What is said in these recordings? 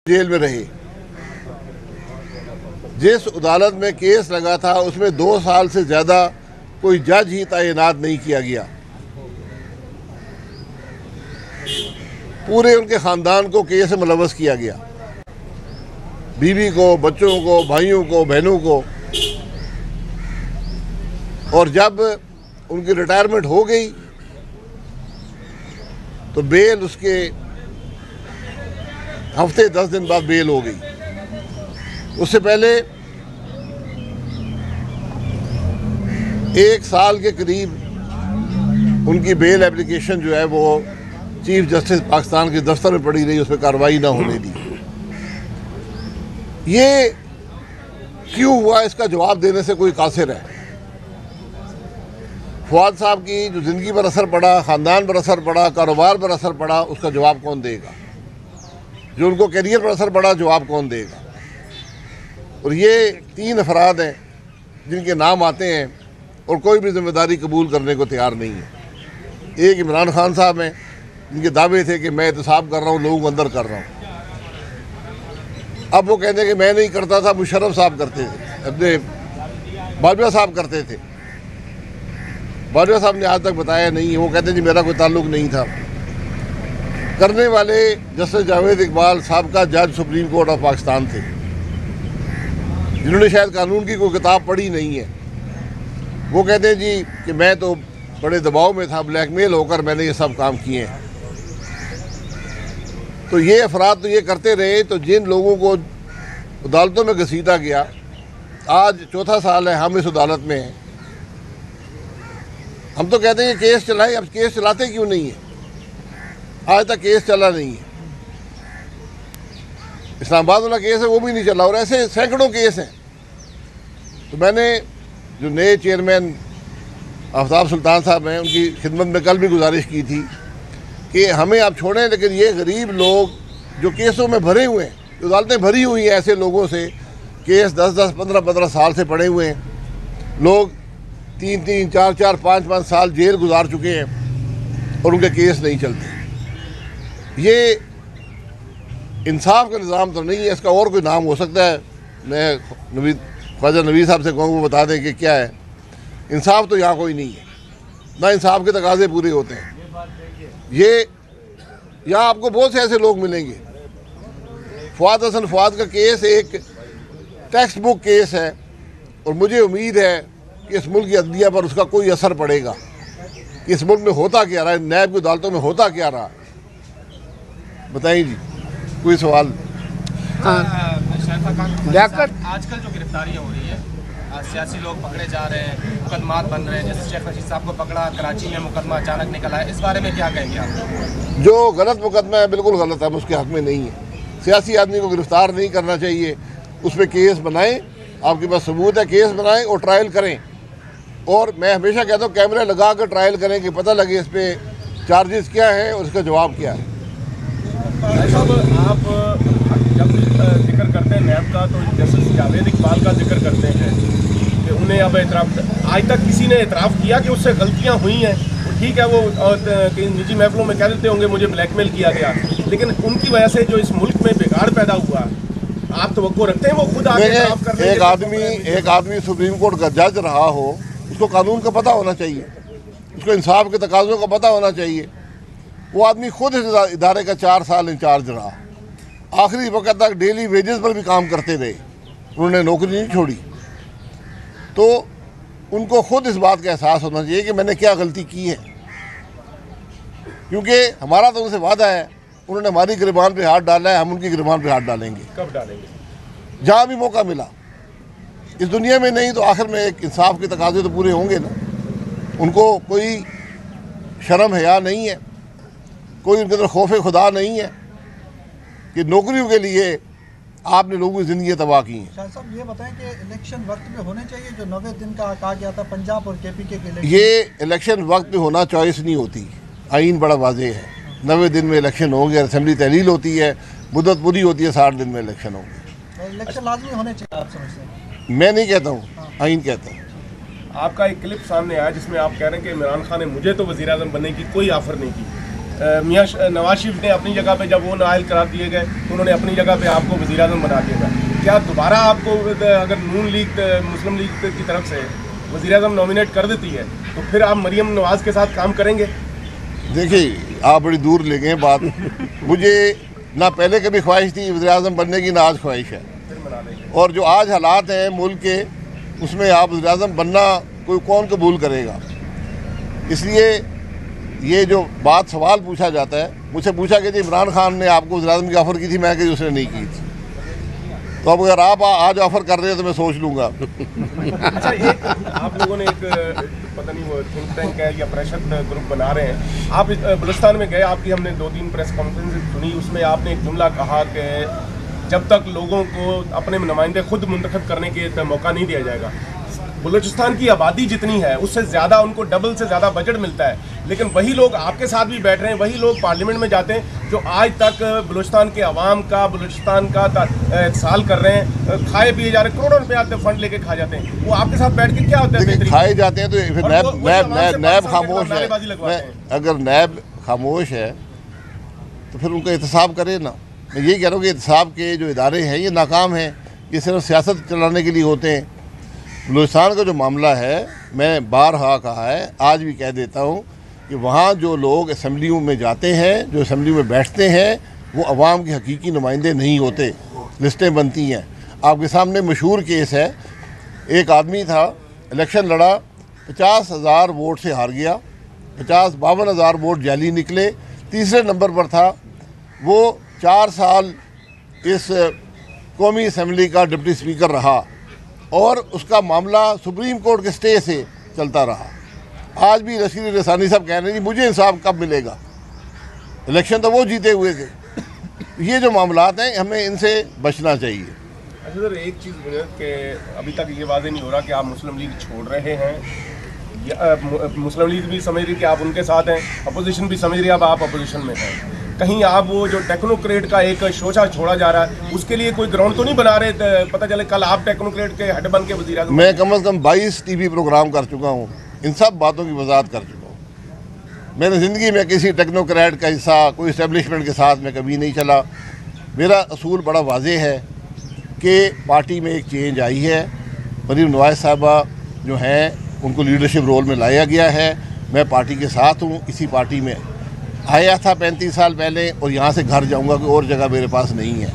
Jail में रहे। जिस अदालत में केस लगा था उसमें 2 साल से ज़्यादा कोई जज ही तैनात नहीं किया गया। पूरे उनके ख़ानदान को केस में मुलव्वस किया गया, बीवी को, बच्चों को, भाइयों को, बहनों को। और जब उनकी रिटायरमेंट हो गई तो बेल उसके हफ्ते 10 दिन बाद बेल हो गई। उससे पहले 1 साल के करीब उनकी बेल एप्लीकेशन जो है वो चीफ जस्टिस पाकिस्तान के दफ्तर में पड़ी रही, उस पर कार्रवाई ना होने दी। ये क्यों हुआ, इसका जवाब देने से कोई कासिर है। फवाद साहब की जो ज़िंदगी पर असर पड़ा, ख़ानदान पर असर पड़ा, कारोबार पर असर पड़ा, उसका जवाब कौन देगा। जो उनको करियर पर असर पड़ा, जवाब कौन देगा। और ये 3 अफराद हैं जिनके नाम आते हैं और कोई भी जिम्मेदारी कबूल करने को तैयार नहीं है। एक इमरान खान साहब हैं जिनके दावे थे कि मैं एहतसाब कर रहा हूँ, लोगों को अंदर कर रहा हूँ। अब वो कहते हैं कि मैं नहीं करता था, मुशर्रफ साहब करते थे, अपने बाजवा साहब करते थे। बाजवा साहब ने आज तक बताया नहीं है, वो कहते हैं जी मेरा कोई ताल्लुक नहीं था। करने वाले जस्टिस जावेद इकबाल साहब का जज सुप्रीम कोर्ट ऑफ पाकिस्तान थे, जिन्होंने शायद कानून की कोई किताब पढ़ी नहीं है। वो कहते हैं जी कि मैं तो बड़े दबाव में था, ब्लैकमेल होकर मैंने ये सब काम किए हैं। तो ये अफराद तो ये करते रहे। तो जिन लोगों को अदालतों में घसीटा गया, आज 4था साल है हम इस अदालत में हैं। हम तो कहते हैं कि केस चलाएं, अब केस चलाते क्यों नहीं है। आज तक केस चला नहीं है। इस्लामाबाद वाला केस है वो भी नहीं चला, और ऐसे सैकड़ों केस हैं। तो मैंने जो नए चेयरमैन आफ्ताब सुल्तान साहब हैं उनकी खिदमत में कल भी गुजारिश की थी कि हमें आप छोड़ें, लेकिन ये गरीब लोग जो केसों में भरे हुए हैं, जो अदालतें भरी हुई हैं ऐसे लोगों से, केस 10-10, 15-15 साल से पड़े हुए हैं। लोग 3-3, 4-4, 5-5 साल जेल गुजार चुके हैं और उनके केस नहीं चलते। ये इंसाफ का निज़ाम तो नहीं है, इसका और कोई नाम हो सकता है। मैं ख्वाजा नबी साहब से कहूँ वो बता दें कि क्या है। इंसाफ तो यहाँ कोई नहीं है, ना इंसाफ के तकाजे पूरे होते हैं। ये यहाँ आपको बहुत से ऐसे लोग मिलेंगे। फवाद हसन फवाद का केस एक टेक्स्ट बुक केस है, और मुझे उम्मीद है कि इस मुल्क की अदलिया पर उसका कोई असर पड़ेगा कि इस मुल्क में होता क्या रहा है, नैब की अदालतों में होता क्या रहा। बताइए जी, कोई सवाल। आजकल जो गिरफ्तारियाँ हो रही है, सियासी लोग पकड़े जा रहे हैं, मुकदमात बन रहे हैं, जैसे शेख रशीद साहब को पकड़ा, कराची में मुकदमा अचानक निकला है, इस बारे में क्या कहेंगे आप। जो गलत मुकदमा है बिल्कुल गलत है, हम उसके हक में नहीं है। सियासी आदमी को गिरफ्तार नहीं करना चाहिए, उस पर केस बनाएं, आपके पास सबूत है, केस बनाएं और ट्रायल करें। और मैं हमेशा कहता हूँ कैमरा लगा कर ट्रायल करें कि पता लगे इस पर चार्जेस क्या है और इसका जवाब क्या है। आप जब जिक्र करते हैं नैब का, तो जस्टिस जावेद इकबाल का जिक्र करते हैं कि उन्हें अब एतराफ़, आज तक किसी ने एतराफ़ किया कि उससे गलतियां हुई हैं। ठीक है, वो कई निजी महफिलों में कह देते होंगे मुझे ब्लैकमेल किया गया, लेकिन उनकी वजह से जो इस मुल्क में बिगाड़ पैदा हुआ, आप तवक्को रखते हैं वो खुद आगे एतराफ़ करने। एक आदमी सुप्रीम कोर्ट का जज रहा हो, उसको कानून का पता होना चाहिए, उसको इंसाफ के तकाज़ों का पता होना चाहिए। वो आदमी खुद इस इदारे का 4 साल इंचार्ज रहा, आखिरी वक्त तक डेली वेजेस पर भी काम करते रहे, उन्होंने नौकरी नहीं छोड़ी। तो उनको खुद इस बात का एहसास होना चाहिए कि मैंने क्या गलती की है, क्योंकि हमारा तो उनसे वादा है, उन्होंने हमारी गिरबान पे हाथ डाला है, हम उनकी गिरबान पे हाथ डालेंगे। कब डालेंगे? जहाँ भी मौका मिला। इस दुनिया में नहीं तो आखिर में एक इंसाफ के तकाजे तो पूरे होंगे ना। उनको कोई शर्म हया नहीं है, कोई उनके अंदर खौफ खुदा नहीं है कि नौकरियों के लिए आपने लोगों की ज़िंदगी तबाह की हैं। शाह साहब ये बताएं कि इलेक्शन वक्त में होने चाहिए, जो 90 दिन का कहा गया था पंजाब और केपी के इलेक्शन। ये इलेक्शन वक्त में होना चॉइस नहीं होती, आइन बड़ा वाज़ेह है। 90 दिन में इलेक्शन होंगे, असेंबली तहलील होती है, मुद्दत पूरी होती है, 60 दिन में इलेक्शन होंगे। तो इलेक्शन लाजमी होने चाहिए आप समझते हैं? मैं नहीं कहता हूँ, आइन कहता हूँ। आपका एक क्लिप सामने आया जिसमें आप कह रहे हैं कि इमरान खान ने मुझे तो वज़ीर-ए-आज़म बनने की कोई ऑफर नहीं की। मियाँ नवाज शरीफ ने अपनी जगह पे जब वो नाअहल करार दिए गए तो उन्होंने अपनी जगह पे आपको वज़ीर-ए-आज़म बना दिया था। क्या दोबारा आपको अगर नून लीग मुस्लिम लीग की तरफ से वज़ीर-ए-आज़म नॉमिनेट कर देती है तो फिर आप मरियम नवाज़ के साथ काम करेंगे? देखिए, आप बड़ी दूर ले गए बात। मुझे ना पहले कभी ख्वाहिश थी वज़ीर-ए-आज़म बनने की, ना आज ख्वाहिश है। और जो आज हालात हैं मुल्क के, उसमें आप वज़ीर-ए-आज़म बनना कोई कौन कबूल करेगा। इसलिए ये जो बात सवाल पूछा जाता है, मुझसे पूछा कि जी इमरान खान ने आपको वज़ीर-ए-आज़म की ऑफ़र की थी, मैं कही उसने नहीं की थी। तो अब अगर आप आज ऑफ़र कर रहे हैं तो मैं सोच लूँगा। अच्छा, एक आप लोगों ने एक पता नहीं वो थिंक टैंक है या प्रेशर ग्रुप बना रहे हैं, आप बलूचिस्तान में गए, आपकी हमने 2-3 प्रेस कॉन्फ्रेंस सुनी, उसमें आपने एक जुमला कहा कि जब तक लोगों को अपने नुमाइंदे खुद मुंतखब करने के मौका नहीं दिया जाएगा। बलूचिस्तान की आबादी जितनी है उससे ज़्यादा उनको डबल से ज़्यादा बजट मिलता है, लेकिन वही लोग आपके साथ भी बैठ रहे हैं, वही लोग पार्लियामेंट में जाते हैं जो आज तक बलूचिस्तान के अवाम का, बलूचिस्तान का साल कर रहे हैं, खाए पिए जा रहे, करोड़ों रुपए आते फंड लेके खा जाते हैं। वो आपके साथ बैठ के क्या होता है? खाए जाते हैं तो फिर नैब खामोश है। अगर नैब खामोश है तो फिर उनका एहतसाब करे ना। मैं यही कह रहा हूँ कि एहतसाब के जो इदारे हैं ये नाकाम हैं, ये सिर्फ सियासत चलाने के लिए होते हैं। बलूचिस्तान का जो मामला है, मैं बारहा कहा है, आज भी कह देता हूँ कि वहाँ जो लोग असम्बलियों में जाते हैं, जो असम्बली में बैठते हैं, वो अवाम के हकीकी नुमाइंदे नहीं होते। लिस्टें बनती हैं। आपके सामने मशहूर केस है, एक आदमी था, इलेक्शन लड़ा, 50,000 वोट से हार गया, 52,000 वोट जाली निकले, तीसरे नंबर पर था। वो 4 साल इस कौमी असम्बली का डिप्टी स्पीकर रहा और उसका मामला सुप्रीम कोर्ट के स्टे से चलता रहा। आज भी रशीद रसानी साहब कह रहे हैं मुझे इंसाफ कब मिलेगा, इलेक्शन तो वो जीते हुए थे। ये जो मामलात हैं, हमें इनसे बचना चाहिए। अच्छा सर, एक चीज़ कि अभी तक ये वाज़ेह नहीं हो रहा कि आप मुस्लिम लीग छोड़ रहे हैं, मुस्लिम लीग भी समझ रही कि आप उनके साथ हैं, अपोजिशन भी समझ रही है अब आप अपोजिशन में हैं। कहीं आप वो जो टेक्नोक्रेट का एक शोशा छोड़ा जा रहा है, उसके लिए कोई ग्राउंड तो नहीं बना रहे? पता चले कल आप टेक्नोक्रेट के हेड बन के वज़ीर-ए-आज़म। मैं कम से कम 22 टीवी प्रोग्राम कर चुका हूँ, इन सब बातों की वजाहत कर चुका हूँ। मैंने ज़िंदगी में किसी टेक्नोक्रेट का हिस्सा, कोई इस्टेब्लिशमेंट के साथ में कभी नहीं चला। मेरा असूल बड़ा वाज़ेह है कि पार्टी में एक चेंज आई है। मरीम नवाज़ साहबा जो हैं उनको लीडरशिप रोल में लाया गया है। मैं पार्टी के साथ हूँ, इसी पार्टी में आया था 35 साल पहले और यहाँ से घर जाऊँगा, कोई और जगह मेरे पास नहीं है।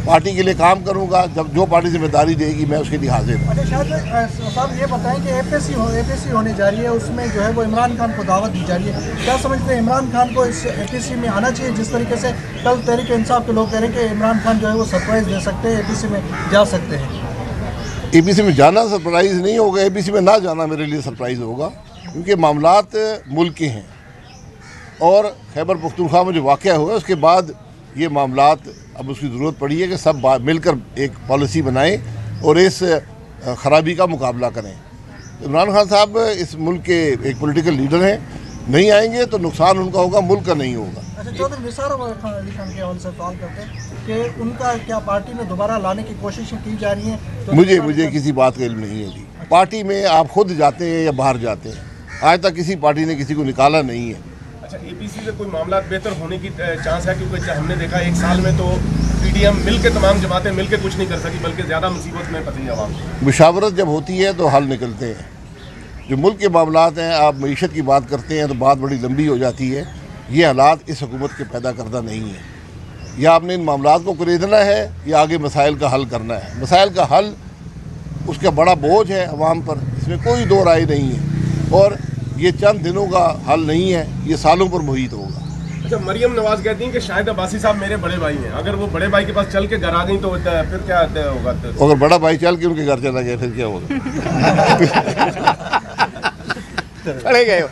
पार्टी के लिए काम करूँगा, जब जो पार्टी जिम्मेदारी देगी मैं उसके लिए हाजिर हूँ। अच्छा साहब, ये बताएं कि एपीसी होने जा रही है, उसमें जो है वो इमरान खान को दावत दी जा रही है। क्या समझते हैं इमरान खान को इस एपीसी में आना चाहिए? जिस तरीके से कल तहरीक इंसाफ के लोग कह रहे हैं कि इमरान खान जो है वो सरप्राइज़ दे सकते हैं, एपीसी में जा सकते हैं। एपीसी में जाना सरप्राइज़ नहीं होगा, एपीसी में ना जाना मेरे लिए सरप्राइज़ होगा, क्योंकि मामलात मुल्क के हैं। और खैबर पख्तूनख्वा में जो वाक़या हुआ उसके बाद ये मामलात, अब उसकी ज़रूरत पड़ी है कि सब मिलकर एक पॉलिसी बनाएं और इस ख़राबी का मुकाबला करें। इमरान खान साहब इस मुल्क के एक पॉलिटिकल लीडर हैं, नहीं आएंगे तो नुकसान उनका होगा, मुल्क का नहीं होगा। अच्छा, चौधरी निसार अली खान के हवाले से सवाल करते हैं कि उनका क्या पार्टी में दोबारा लाने की कोशिशें की जा रही हैं? मुझे किसी बात का इल्म नहीं है जी। पार्टी में आप खुद जाते हैं या बाहर जाते हैं, आज तक किसी पार्टी ने किसी को निकाला नहीं है। अच्छा, एपीसी से कोई मामला बेहतर होने की चांस है? क्योंकि हमने देखा 1 साल में तो पीडीएम मिलके, तमाम जमातें मिलके कुछ नहीं कर सकी, बल्कि ज़्यादा मुसीबत में फंसी आवाम। मुशावरत जब होती है तो हल निकलते हैं। जो मुल्क के मामलात हैं, आप मईशत की बात करते हैं तो बात बड़ी लंबी हो जाती है। ये हालात इस हुकूमत के पैदा करदा नहीं है। या आपने इन मामलात को खरीदना है या आगे मसाइल का हल करना है। मसाइल का हल, उसका बड़ा बोझ है अवाम पर, इसमें कोई दो राय नहीं है। और ये चंद दिनों का हल नहीं है, ये सालों पर मुहित होगा। अच्छा, मरियम नवाज कहती हैं कि शाहिद अब्बासी साहब मेरे बड़े भाई हैं, अगर वो बड़े भाई के पास चल के घर आ गई तो फिर क्या होगा? अगर बड़ा भाई चल के उनके घर चला गया फिर क्या होगा? चले गए हो।